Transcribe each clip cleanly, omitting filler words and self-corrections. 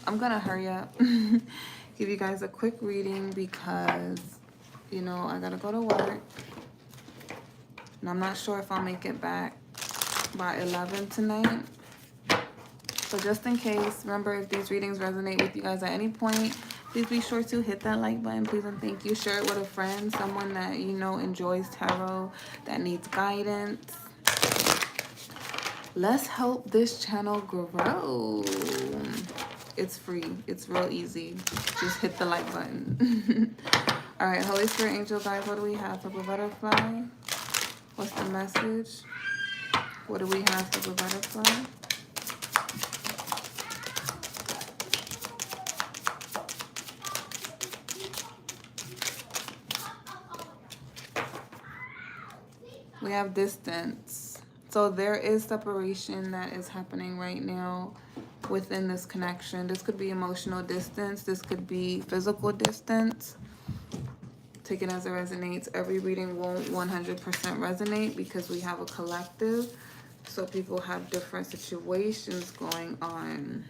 I'm gonna hurry up, give you guys a quick reading because, you know, I gotta go to work. And I'm not sure if I'll make it back by 11 tonight. So just in case, remember, if these readings resonate with you guys at any point, please be sure to hit that like button, please and thank you. Share it with a friend, someone that you know enjoys tarot, that needs guidance. Let's help this channel grow. It's free. It's real easy. Just hit the like button. All right, Holy Spirit, Angel, guys, what do we have for the butterfly? What's the message? What do we have for the butterfly? We have distance. So there is separation that is happening right now within this connection. This could be emotional distance. This could be physical distance. Take it as it resonates. Every reading won't 100% resonate because we have a collective. So people have different situations going on.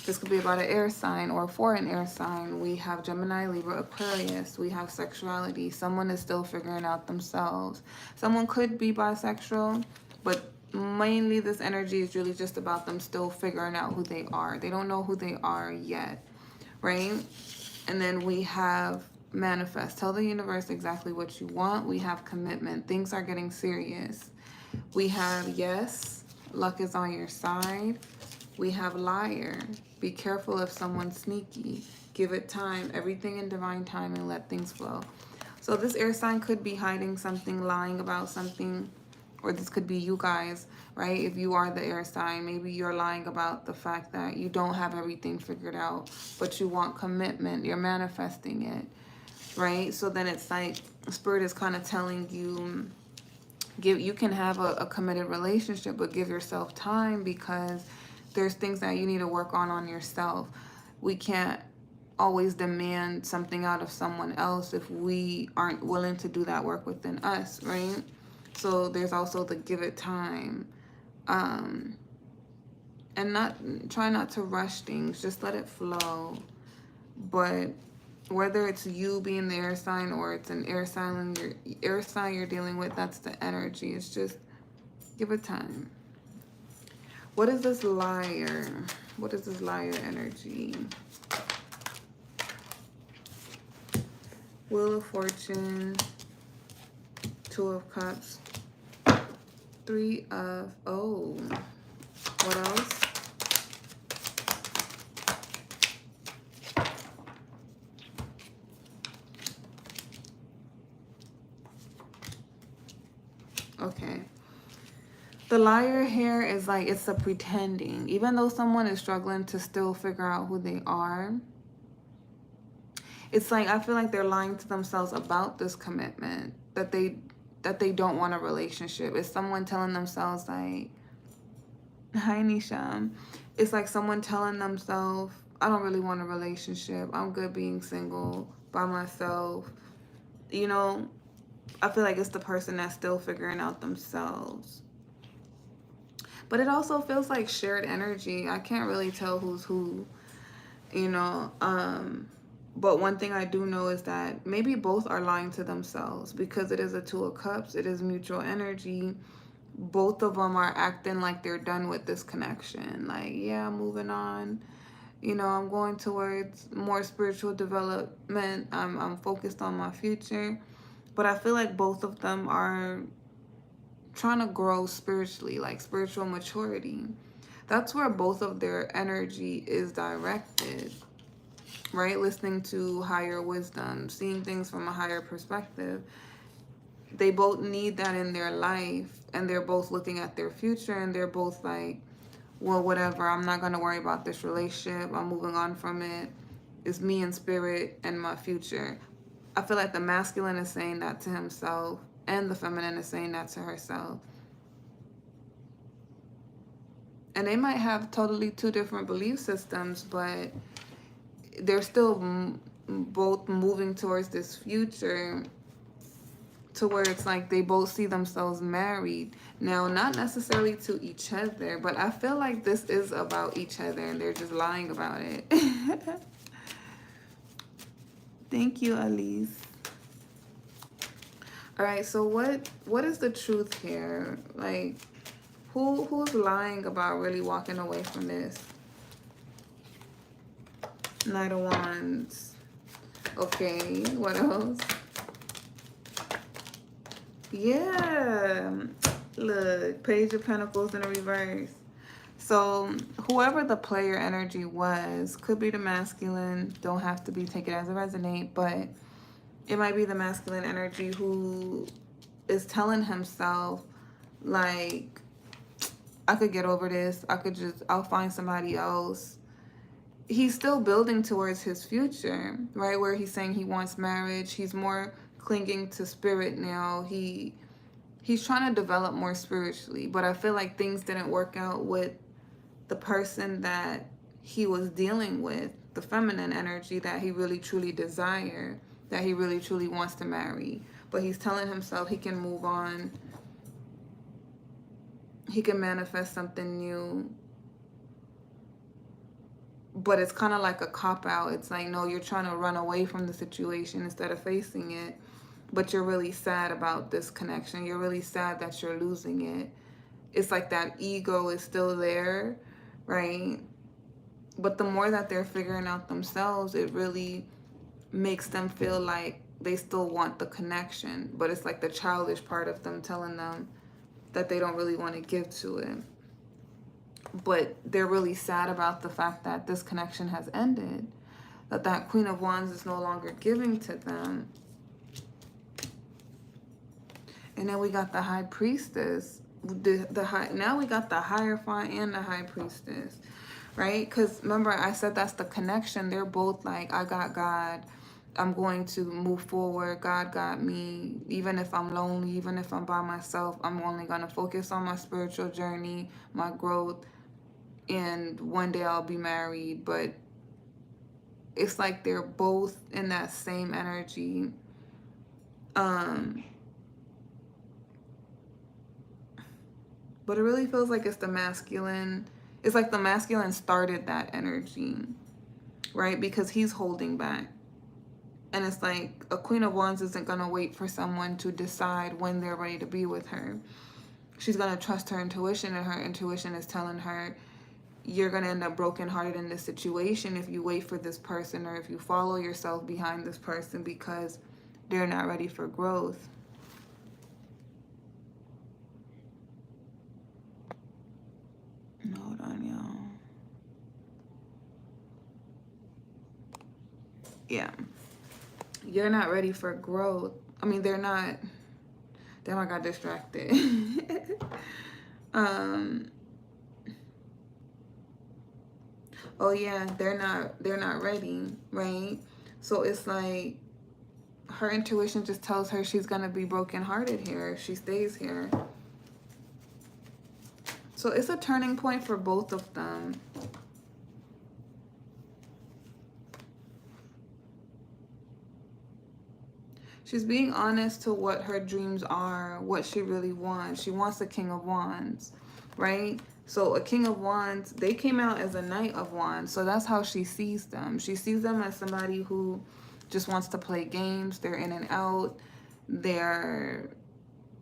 This could be about an air sign or for an air sign. We have Gemini, Libra, Aquarius. We have sexuality. Someone is still figuring out themselves. Someone could be bisexual, but mainly this energy is really just about them still figuring out who they are. They don't know who they are yet, right? And then we have manifest. Tell the universe exactly what you want. We have commitment. Things are getting serious. We have yes, luck is on your side. We have liar. Be careful if someone's sneaky. Give it time. Everything in divine time and let things flow. So this air sign could be hiding something, lying about something, or this could be you guys, right? If you are the air sign, maybe you're lying about the fact that you don't have everything figured out, but you want commitment. You're manifesting it, right? So then it's like Spirit is kind of telling you, you can have a committed relationship, but give yourself time because there's things that you need to work on yourself. We can't always demand something out of someone else if we aren't willing to do that work within us, right? So there's also the give it time. And try not to rush things. Just let it flow. But whether it's you being the air sign or it's an air sign you're dealing with, that's the energy. It's just give it time. What is this liar? What is this liar energy? Wheel of Fortune, Two of Cups, Three of, oh, what else? Okay. The liar here is like, it's a pretending. Even though someone is struggling to still figure out who they are, it's like, I feel like they're lying to themselves about this commitment, that they don't want a relationship. It's someone telling themselves like, hi Nisha. It's like someone telling themselves, I don't really want a relationship. I'm good being single by myself. You know, I feel like it's the person that's still figuring out themselves. But it also feels like shared energy. I can't really tell who's who, you know. But one thing I do know is that maybe both are lying to themselves because it is a Two of Cups. It is mutual energy. Both of them are acting like they're done with this connection. Like, yeah, I'm moving on. You know, I'm going towards more spiritual development. I'm focused on my future. But I feel like both of them are trying to grow spiritually, like spiritual maturity. That's where both of their energy is directed, right? Listening to higher wisdom, seeing things from a higher perspective. They both need that in their life, and they're both looking at their future, and they're both like, well, whatever, I'm not going to worry about this relationship. I'm moving on from it. It's me and spirit and my future. I feel like the masculine is saying that to himself, and the feminine is saying that to herself. And they might have totally two different belief systems, but they're still both moving towards this future to where it's like they both see themselves married. Now, not necessarily to each other, but I feel like this is about each other and they're just lying about it. Thank you, Elise. All right, so what is the truth here? Like, who's lying about really walking away from this? Knight of Wands. Okay, what else? Yeah, look, Page of Pentacles in a reverse. So whoever the player energy was, could be the masculine, don't have to be, take it as a resonate, but it might be the masculine energy who is telling himself, like, I could get over this, I'll find somebody else. He's still building towards his future, right? Where he's saying he wants marriage. He's more clinging to spirit now. He's trying to develop more spiritually, but I feel like things didn't work out with the person that he was dealing with, the feminine energy that he really truly desires, that he really truly wants to marry. But he's telling himself he can move on. He can manifest something new. But it's kind of like a cop-out. It's like, no, you're trying to run away from the situation instead of facing it. But you're really sad about this connection. You're really sad that you're losing it. It's like that ego is still there, right? But the more that they're figuring out themselves, it really makes them feel like they still want the connection. But it's like the childish part of them telling them that they don't really want to give to it. But they're really sad about the fact that this connection has ended, that Queen of Wands is no longer giving to them. And then we got the High Priestess. Now we got the Hierophant and the High Priestess, right? Because remember, I said that's the connection. They're both like, I got God. I'm going to move forward. God got me. Even if I'm lonely, even if I'm by myself, I'm only going to focus on my spiritual journey, my growth. And one day I'll be married. But it's like they're both in that same energy. But it really feels like it's the masculine. It's like the masculine started that energy, right? Because he's holding back. And it's like a Queen of Wands isn't going to wait for someone to decide when they're ready to be with her. She's going to trust her intuition, and her intuition is telling her, you're going to end up brokenhearted in this situation if you wait for this person, or if you follow yourself behind this person, because they're not ready for growth. Hold on, y'all. Yeah. You're not ready for growth. I mean, they're not. Damn, I got distracted. Oh yeah, they're not ready, right? So it's like her intuition just tells her she's gonna be brokenhearted here if she stays here. So it's a turning point for both of them. She's being honest to what her dreams are, what she really wants. She wants a King of Wands, right? So a King of Wands, they came out as a Knight of Wands. So that's how she sees them. She sees them as somebody who just wants to play games. They're in and out. They're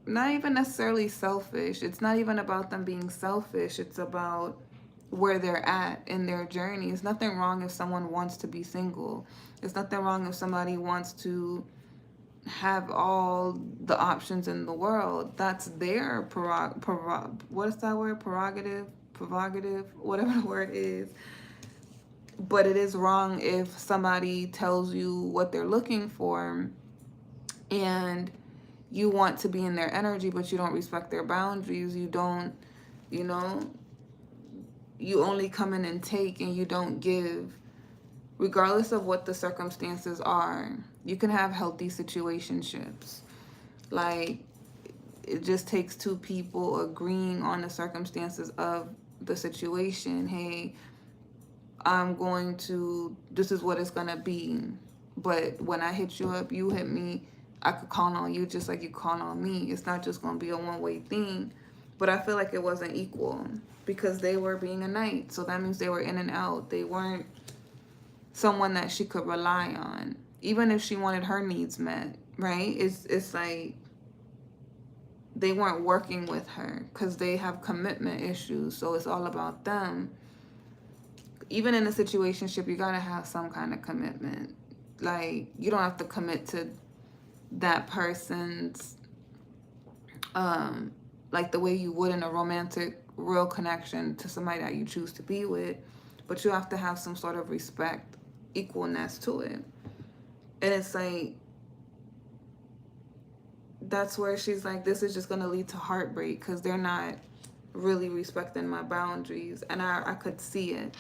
not even necessarily selfish. It's not even about them being selfish. It's about where they're at in their journey. It's nothing wrong if someone wants to be single. It's nothing wrong if somebody wants to have all the options in the world. That's their what is that word? Prerogative, whatever the word is. But it is wrong if somebody tells you what they're looking for and you want to be in their energy, but you don't respect their boundaries. You don't, you know, you only come in and take and you don't give. Regardless of what the circumstances are, you can have healthy situationships. Like, it just takes two people agreeing on the circumstances of the situation. Hey, this is what it's gonna be. But when I hit you up, you hit me. I could call on you just like you call on me. It's not just going to be a one-way thing. But I feel like it wasn't equal because they were being a knight. So that means they were in and out. They weren't someone that she could rely on. Even if she wanted her needs met, right? It's like they weren't working with her because they have commitment issues. So it's all about them. Even in a situationship, you got to have some kind of commitment. Like, you don't have to commit to that person's, like the way you would in a romantic, real connection to somebody that you choose to be with. But you have to have some sort of respect, equalness to it. And it's like, that's where she's like, this is just going to lead to heartbreak because they're not really respecting my boundaries. And I could see it.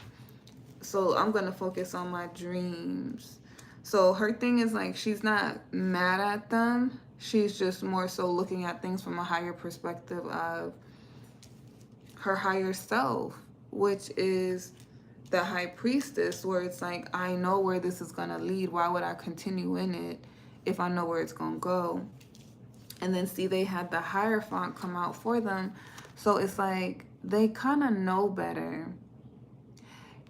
So I'm going to focus on my dreams. So her thing is like, she's not mad at them. She's just more so looking at things from a higher perspective of her higher self, which is the high priestess, where it's like, I know where this is going to lead. Why would I continue in it if I know where it's going to go? And then see, they had the Hierophant come out for them. So it's like, they kind of know better.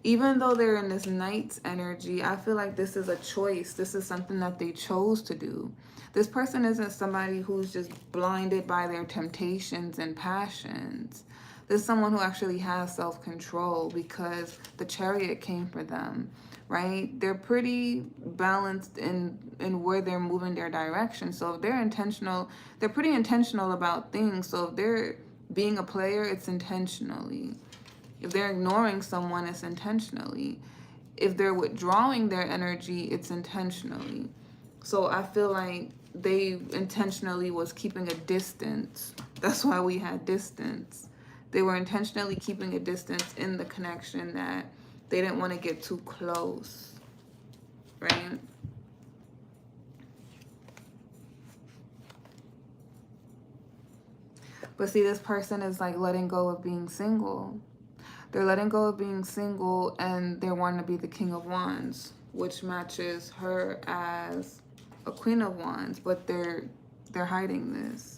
Even though they're in this knight's energy, I feel like this is a choice. This is something that they chose to do. This person isn't somebody who's just blinded by their temptations and passions. This is someone who actually has self-control because the Chariot came for them, right? They're pretty balanced in where they're moving their direction. So if they're intentional, they're pretty intentional about things. So if they're being a player, it's intentionally. If they're ignoring someone, it's intentionally. If they're withdrawing their energy, it's intentionally. So I feel like they intentionally was keeping a distance. That's why we had distance. They were intentionally keeping a distance in the connection that they didn't want to get too close, right? But see, this person is like letting go of being single. They're letting go of being single and they're wanting to be the King of Wands, which matches her as a Queen of Wands, but they're hiding this.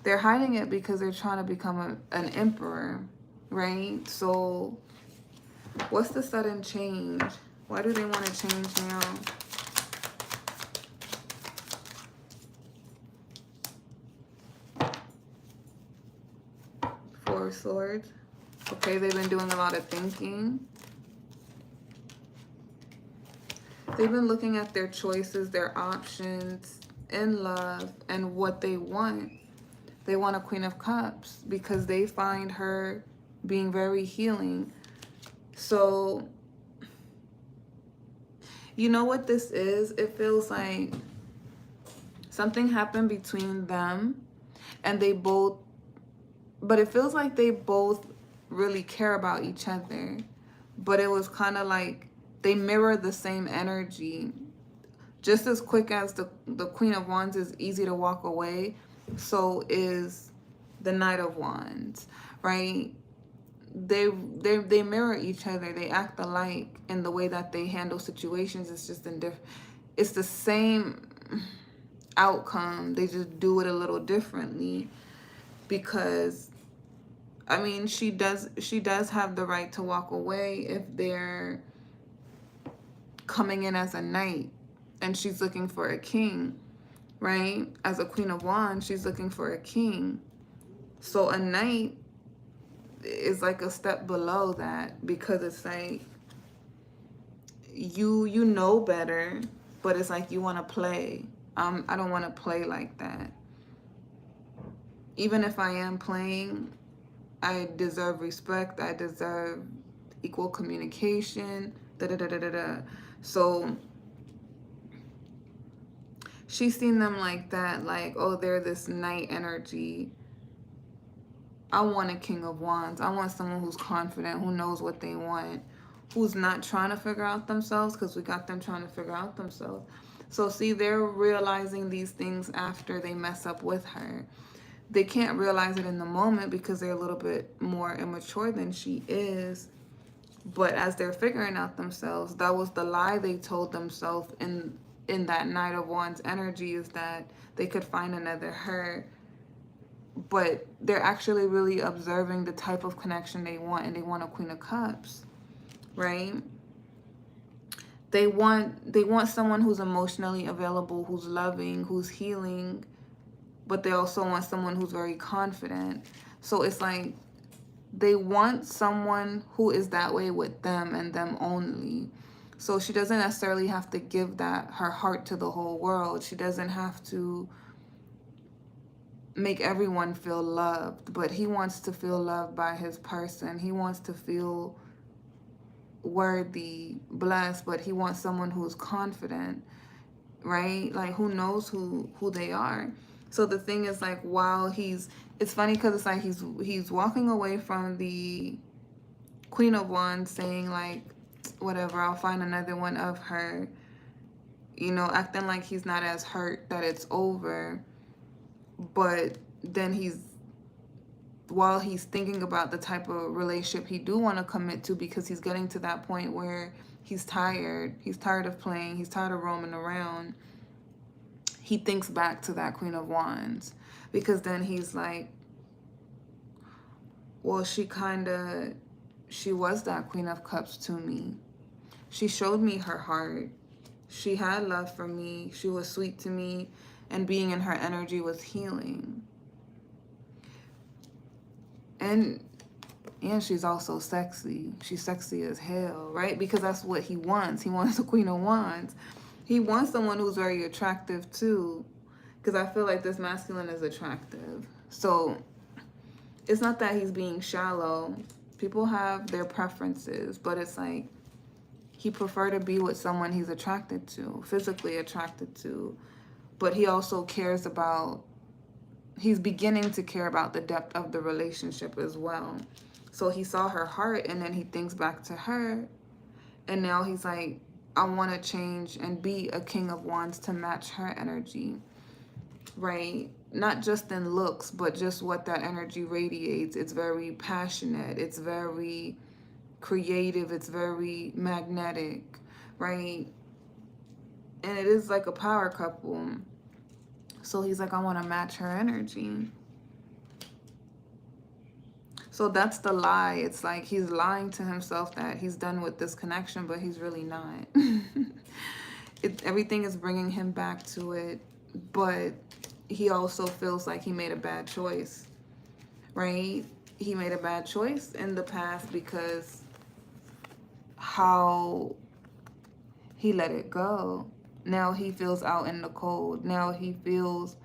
They're hiding it because they're trying to become an emperor, right? So what's the sudden change? Why do they want to change now? Four of Swords. Okay, they've been doing a lot of thinking. They've been looking at their choices, their options in love, and what they want. They want a Queen of Cups because they find her being very healing. So, you know what this is? It feels like something happened between them and they both, but it feels like they both really care about each other. But it was kind of like they mirror the same energy. Just as quick as the Queen of Wands is easy to walk away, so is the Knight of Wands, right? They mirror each other. They act alike in the way that they handle situations. It's just it's the same outcome. They just do it a little differently because, I mean, she does have the right to walk away if they're coming in as a knight and she's looking for a king, right? As a Queen of Wands, she's looking for a king. So a knight is like a step below that because it's like you know better, but it's like you want to play. I don't want to play like that. Even if I am playing, I deserve respect. I deserve equal communication. So she's seen them like that, like, oh, they're this knight energy. I want a King of Wands. I want someone who's confident, who knows what they want, who's not trying to figure out themselves, because we got them trying to figure out themselves. So see, they're realizing these things after they mess up with her. They can't realize it in the moment because they're a little bit more immature than she is. But as they're figuring out themselves, that was the lie they told themselves in in that Knight of Wands energy is that they could find another her, but they're actually really observing the type of connection they want, and they want a Queen of Cups, right? They want someone who's emotionally available, who's loving, who's healing, but they also want someone who's very confident. So it's like they want someone who is that way with them and them only. So she doesn't necessarily have to give her heart to the whole world. She doesn't have to make everyone feel loved, but he wants to feel loved by his person. He wants to feel worthy, blessed, but he wants someone who's confident, right? Like, who knows who they are. So the thing is, like, while it's funny because it's like he's walking away from the Queen of Wands saying, like, whatever, I'll find another one of her, you know, acting like he's not as hurt that it's over. But then while he's thinking about the type of relationship he do want to commit to, because he's getting to that point where he's tired of playing, he's tired of roaming around, he thinks back to that Queen of Wands, because then he's like, well, she was that Queen of Cups to me. She showed me her heart. She had love for me. She was sweet to me, and being in her energy was healing. And she's also sexy. She's sexy as hell, right? Because that's what he wants. He wants a Queen of Wands. He wants someone who's very attractive too, because I feel like this masculine is attractive. So it's not that he's being shallow. People have their preferences, but it's like he prefer to be with someone he's attracted to, physically attracted to. But he also cares about, he's beginning to care about the depth of the relationship as well. So he saw her heart, and then he thinks back to her, and now he's like, I want to change and be a King of Wands to match her energy, right? Not just in looks, but just what that energy radiates. It's very passionate. It's very creative. It's very magnetic, right? And it is like a power couple. So he's like, I want to match her energy. So that's the lie. It's like he's lying to himself that he's done with this connection, but he's really not. Everything is bringing him back to it, but he also feels like he made a bad choice, right? He made a bad choice in the past because how he let it go. Now he feels out in the cold. Now he feels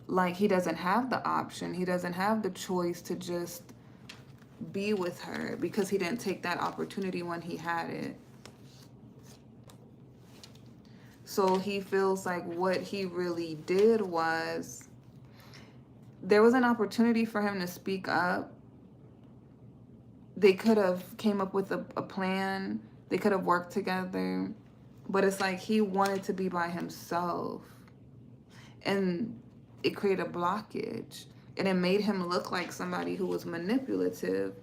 like he doesn't have the option. He doesn't have the choice to just be with her because he didn't take that opportunity when he had it. So he feels like what he really did was, there was an opportunity for him to speak up. They could have came up with a plan. They could have worked together. But it's like he wanted to be by himself. And it created a blockage. And it made him look like somebody who was manipulative.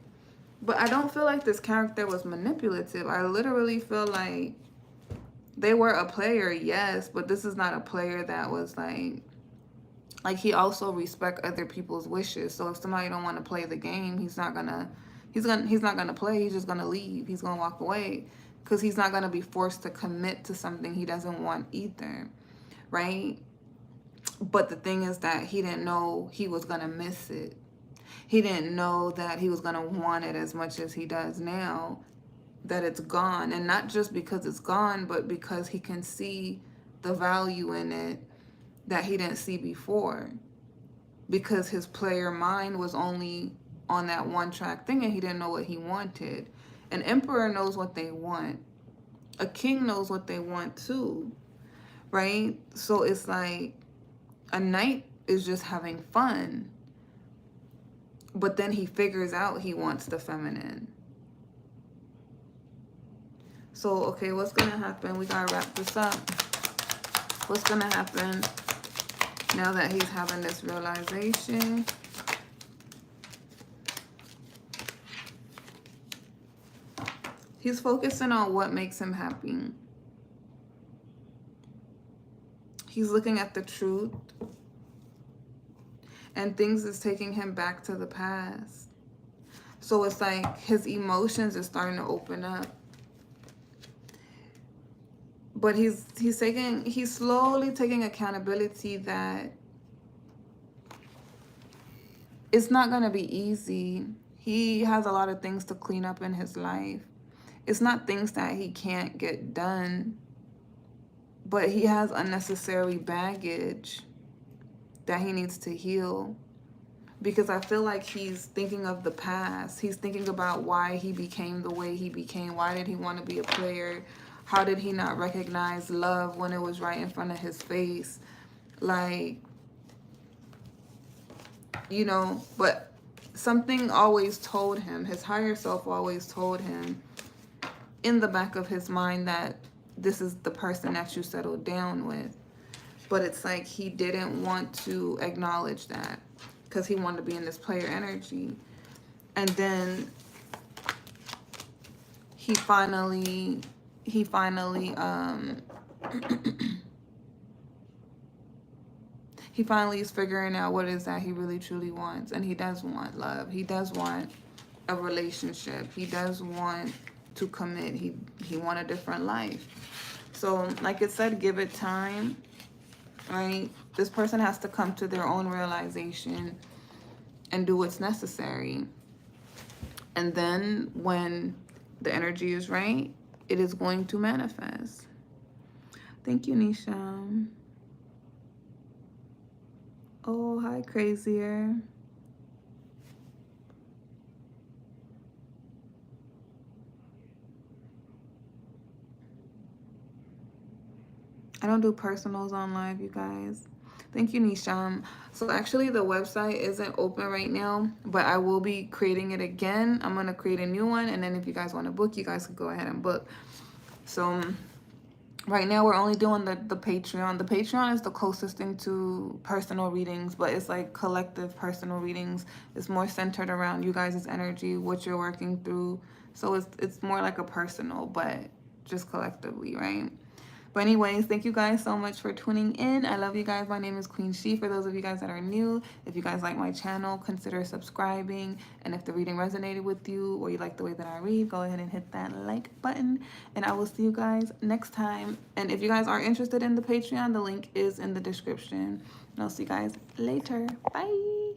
But I don't feel like this character was manipulative. I literally feel like they were a player, yes, but this is not a player that was like he also respect other people's wishes. So if somebody don't want to play the game, he's not gonna play. He's just gonna leave. He's gonna walk away because he's not gonna be forced to commit to something he doesn't want either, right? But the thing is that he didn't know he was gonna miss it. He didn't know that he was gonna want it as much as he does now, that it's gone. And not just because it's gone, but because he can see the value in it that he didn't see before, because his player mind was only on that one track thing and he didn't know what he wanted. An emperor knows what they want. A king knows what they want too, right? So it's like a knight is just having fun, but then he figures out he wants the feminine. So, okay, what's going to happen? We got to wrap this up. What's going to happen now that he's having this realization? He's focusing on what makes him happy. he's looking at the truth, and things is taking him back to the past. So it's like his emotions are starting to open up. But he's slowly taking accountability that it's not going to be easy. He has a lot of things to clean up in his life. It's not things that he can't get done, but he has unnecessary baggage that he needs to heal. Because I feel like he's thinking of the past. He's thinking about why he became the way he became. Why did he want to be a player? How did he not recognize love when it was right in front of his face? Like, you know, but something always told him, his higher self always told him in the back of his mind that this is the person that you settled down with. But it's like he didn't want to acknowledge that because he wanted to be in this player energy. And then he finally is figuring out what it is that he really truly wants. And he does want love. He does want a relationship. He does want to commit. He want a different life. So like it said, give it time, right? This person has to come to their own realization and do what's necessary. And then when the energy is right, it is going to manifest. Thank you, Nisha. Oh, hi, Crazier. I don't do personals on live, you guys. Thank you, Nisham. So actually the website isn't open right now, but I will be creating it again. I'm going to create a new one. And then if you guys want to book, you guys can go ahead and book. So right now we're only doing the Patreon. The Patreon is the closest thing to personal readings, but it's like collective personal readings. It's more centered around you guys' energy, what you're working through. So it's more like a personal, but just collectively, right? But anyways, thank you guys so much for tuning in. I love you guys. My name is Queen She. For those of you guys that are new, if you guys like my channel, consider subscribing. And if the reading resonated with you or you like the way that I read, go ahead and hit that like button. And I will see you guys next time. And if you guys are interested in the Patreon, the link is in the description. And I'll see you guys later. Bye.